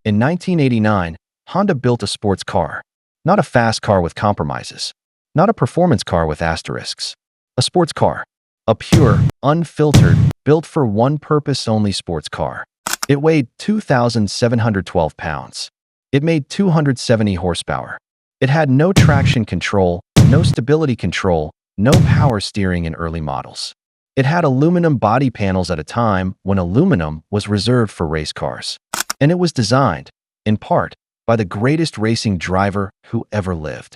In 1989, Honda built a sports car. Not a fast car with compromises. Not a performance car with asterisks. A sports car. A pure, unfiltered, built for one purpose only sports car. It weighed 2,712 pounds. It made 270 horsepower. It had no traction control, no stability control, no power steering in early models. It had aluminum body panels at a time when aluminum was reserved for race cars. And it was designed, in part, by the greatest racing driver who ever lived,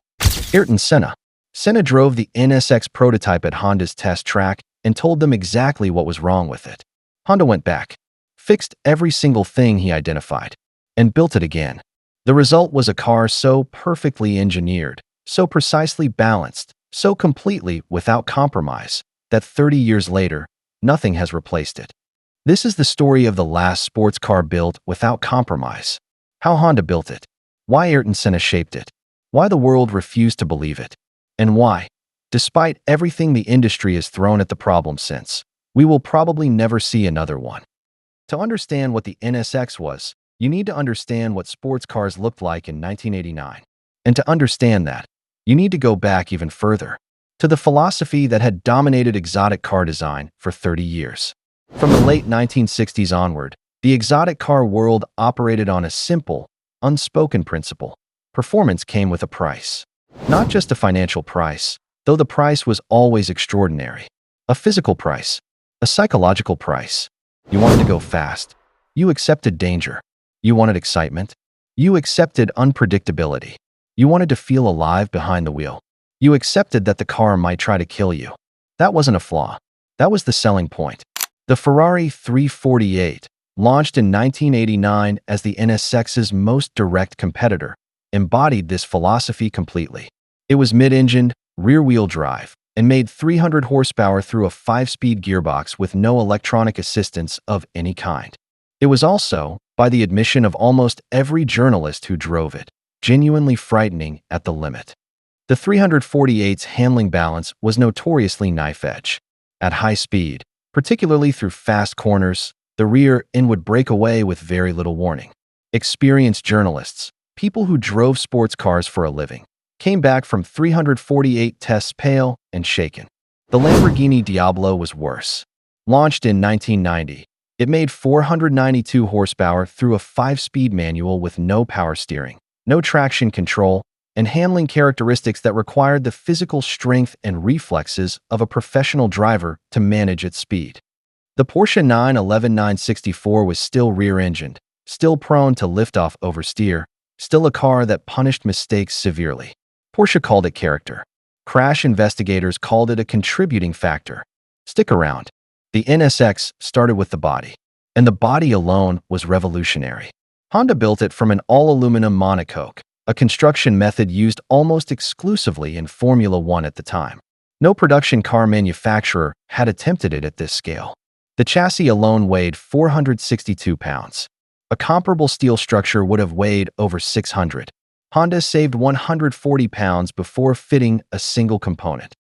Ayrton Senna. Senna drove the NSX prototype at Honda's test track and told them exactly what was wrong with it. Honda went back, fixed every single thing he identified, and built it again. The result was a car so perfectly engineered, so precisely balanced, so completely without compromise, that 30 years later, nothing has replaced it. This is the story of the last sports car built without compromise. How Honda built it, why Ayrton Senna shaped it, why the world refused to believe it, and why, despite everything the industry has thrown at the problem since, we will probably never see another one. To understand what the NSX was, you need to understand what sports cars looked like in 1989. And to understand that, you need to go back even further, to the philosophy that had dominated exotic car design for 30 years. From the late 1960s onward, the exotic car world operated on a simple, unspoken principle. Performance came with a price. Not just a financial price, though the price was always extraordinary. A physical price, a psychological price. You wanted to go fast. You accepted danger. You wanted excitement. You accepted unpredictability. You wanted to feel alive behind the wheel. You accepted that the car might try to kill you. That wasn't a flaw. That was the selling point. The Ferrari 348, launched in 1989 as the NSX's most direct competitor, embodied this philosophy completely. It was mid-engined, rear-wheel drive, and made 300 horsepower through a 5-speed gearbox with no electronic assistance of any kind. It was also, by the admission of almost every journalist who drove it, genuinely frightening at the limit. The 348's handling balance was notoriously knife-edge. At high speed, particularly through fast corners, the rear end would break away with very little warning. Experienced journalists, people who drove sports cars for a living, came back from 348 tests pale and shaken. The Lamborghini Diablo was worse. Launched in 1990, it made 492 horsepower through a 5-speed manual with no power steering, no traction control, and handling characteristics that required the physical strength and reflexes of a professional driver to manage its speed. The Porsche 911 964 was still rear-engined, still prone to lift-off oversteer, still a car that punished mistakes severely. Porsche called it character. Crash investigators called it a contributing factor. Stick around. The NSX started with the body, and the body alone was revolutionary. Honda built it from an all-aluminum monocoque, a construction method used almost exclusively in Formula One at the time. No production car manufacturer had attempted it at this scale. The chassis alone weighed 462 pounds. A comparable steel structure would have weighed over 600. Honda saved 140 pounds before fitting a single component.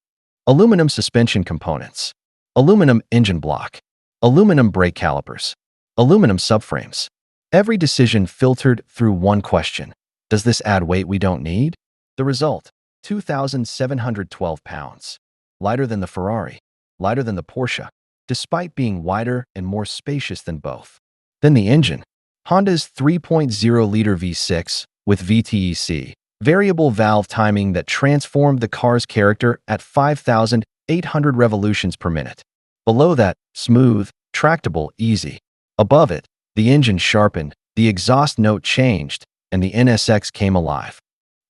Aluminum suspension components, aluminum engine block, aluminum brake calipers, aluminum subframes. Every decision filtered through one question. Does this add weight we don't need? The result, 2,712 pounds. Lighter than the Ferrari, lighter than the Porsche, despite being wider and more spacious than both. Then the engine. Honda's 3.0-liter V6 with VTEC, variable valve timing that transformed the car's character at 5,800 revolutions per minute. Below that, smooth, tractable, easy. Above it, the engine sharpened, the exhaust note changed, and the NSX came alive.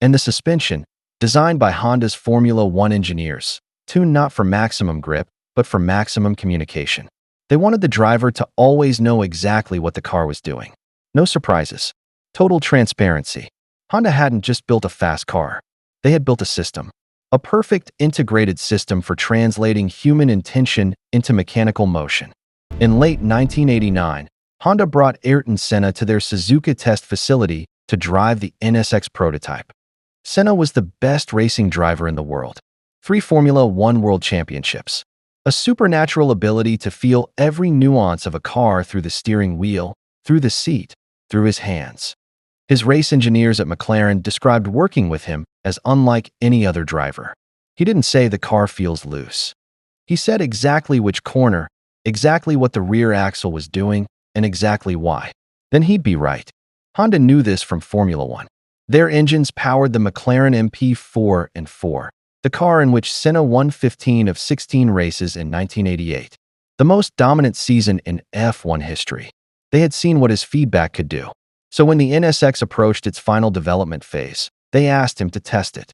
And the suspension, designed by Honda's Formula One engineers, tuned not for maximum grip, but for maximum communication. They wanted the driver to always know exactly what the car was doing. No surprises. Total transparency. Honda hadn't just built a fast car. They had built a system. A perfect integrated system for translating human intention into mechanical motion. In late 1989, Honda brought Ayrton Senna to their Suzuka test facility to drive the NSX prototype. Senna was the best racing driver in the world. 3 Formula One World Championships. A supernatural ability to feel every nuance of a car through the steering wheel, through the seat, through his hands. His race engineers at McLaren described working with him as unlike any other driver. He didn't say the car feels loose. He said exactly which corner, exactly what the rear axle was doing, and exactly why. Then he'd be right. Honda knew this from Formula One. Their engines powered the McLaren MP4 and 4, the car in which Senna won 15 of 16 races in 1988, the most dominant season in F1 history. They had seen what his feedback could do. So when the NSX approached its final development phase, they asked him to test it.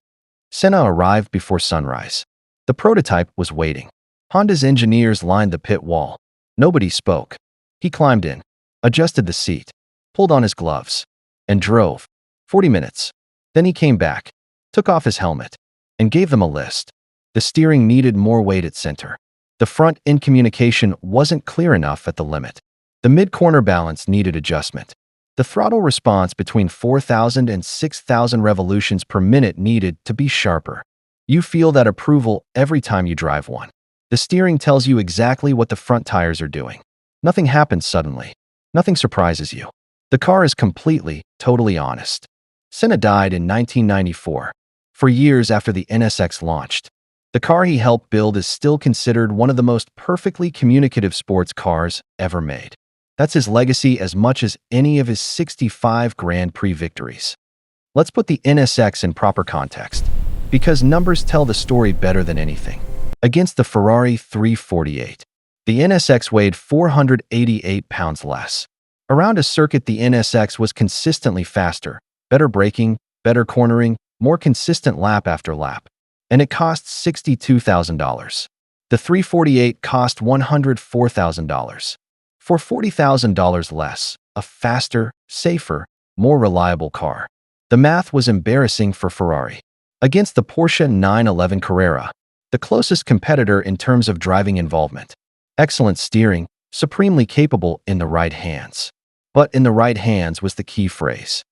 Senna arrived before sunrise. The prototype was waiting. Honda's engineers lined the pit wall. Nobody spoke. He climbed in, adjusted the seat, pulled on his gloves, and drove. 40 minutes. Then he came back, took off his helmet, and gave them a list. The steering needed more weight at center. The front-end communication wasn't clear enough at the limit. The mid-corner balance needed adjustment. The throttle response between 4,000 and 6,000 revolutions per minute needed to be sharper. You feel that approval every time you drive one. The steering tells you exactly what the front tires are doing. Nothing happens suddenly. Nothing surprises you. The car is completely, totally honest. Senna died in 1994, for years after the NSX launched. The car he helped build is still considered one of the most perfectly communicative sports cars ever made. That's his legacy as much as any of his 65 Grand Prix victories. Let's put the NSX in proper context, because numbers tell the story better than anything. Against the Ferrari 348, the NSX weighed 488 pounds less. Around a circuit, the NSX was consistently faster, better braking, better cornering, more consistent lap after lap. And it cost $62,000. The 348 cost $104,000. For $40,000 less, a faster, safer, more reliable car. The math was embarrassing for Ferrari. Against the Porsche 911 Carrera, the closest competitor in terms of driving involvement. Excellent steering, supremely capable in the right hands. But in the right hands was the key phrase.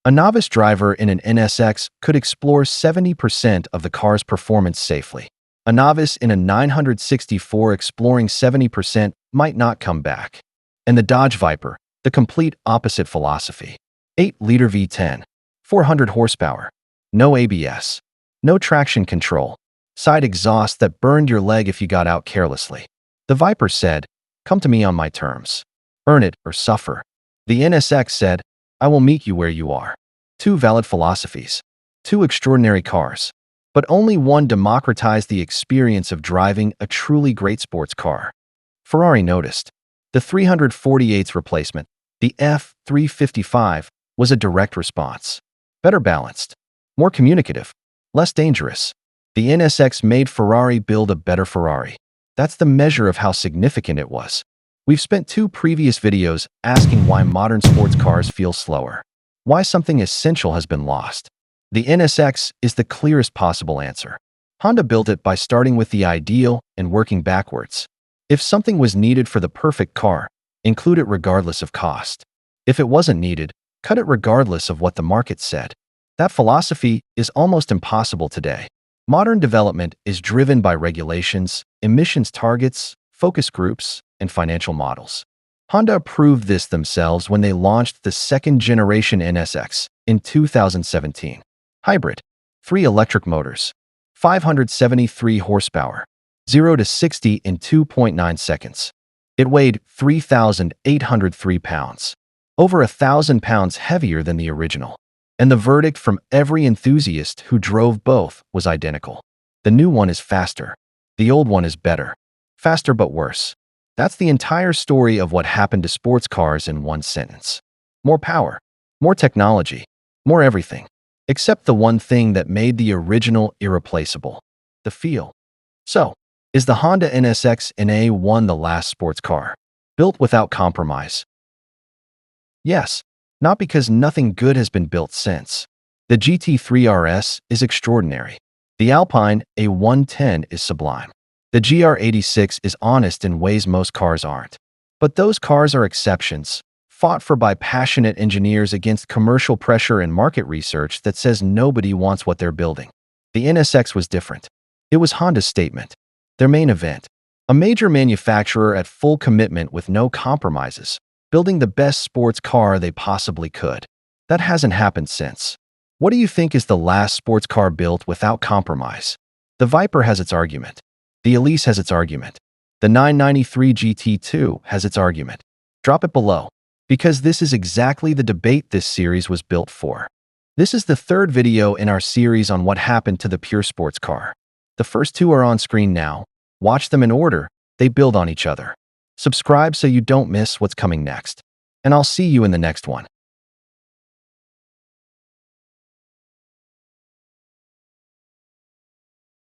A novice driver in an NSX could explore 70% of the car's performance safely. A novice in a 964 exploring 70% might not come back. And the Dodge Viper, the complete opposite philosophy. 8-liter V10, 400 horsepower, no ABS, no traction control, side exhaust that burned your leg if you got out carelessly. The Viper said, "Come to me on my terms. Earn it or suffer." The NSX said, "I will meet you where you are." Two valid philosophies, two extraordinary cars, but only one democratized the experience of driving a truly great sports car. Ferrari noticed. The 348's replacement, the F355, was a direct response. Better balanced, more communicative, less dangerous. The NSX made Ferrari build a better Ferrari. That's the measure of how significant it was. We've spent 2 previous videos asking why modern sports cars feel slower. Why something essential has been lost. The NSX is the clearest possible answer. Honda built it by starting with the ideal and working backwards. If something was needed for the perfect car, include it regardless of cost. If it wasn't needed, cut it regardless of what the market said. That philosophy is almost impossible today. Modern development is driven by regulations, emissions targets, focus groups, and financial models. Honda proved this themselves when they launched the second-generation NSX in 2017. Hybrid, 3 electric motors, 573 horsepower, 0 to 60 in 2.9 seconds. It weighed 3,803 pounds, over 1,000 pounds heavier than the original. And the verdict from every enthusiast who drove both was identical. The new one is faster. The old one is better. Faster but worse. That's the entire story of what happened to sports cars in one sentence. More power, more technology, more everything. Except the one thing that made the original irreplaceable. The feel. So, is the Honda NSX NA1 the last sports car? Built without compromise? Yes. Not because nothing good has been built since. The GT3 RS is extraordinary. The Alpine A110 is sublime. The GR86 is honest in ways most cars aren't. But those cars are exceptions, fought for by passionate engineers against commercial pressure and market research that says nobody wants what they're building. The NSX was different. It was Honda's statement, their main event. A major manufacturer at full commitment with no compromises, building the best sports car they possibly could. That hasn't happened since. What do you think is the last sports car built without compromise? The Viper has its argument. The Elise has its argument. The 993 GT2 has its argument. Drop it below, because this is exactly the debate this series was built for. This is the third video in our series on what happened to the pure sports car. The first two are on screen now. Watch them in order, they build on each other. Subscribe so you don't miss what's coming next. And I'll see you in the next one.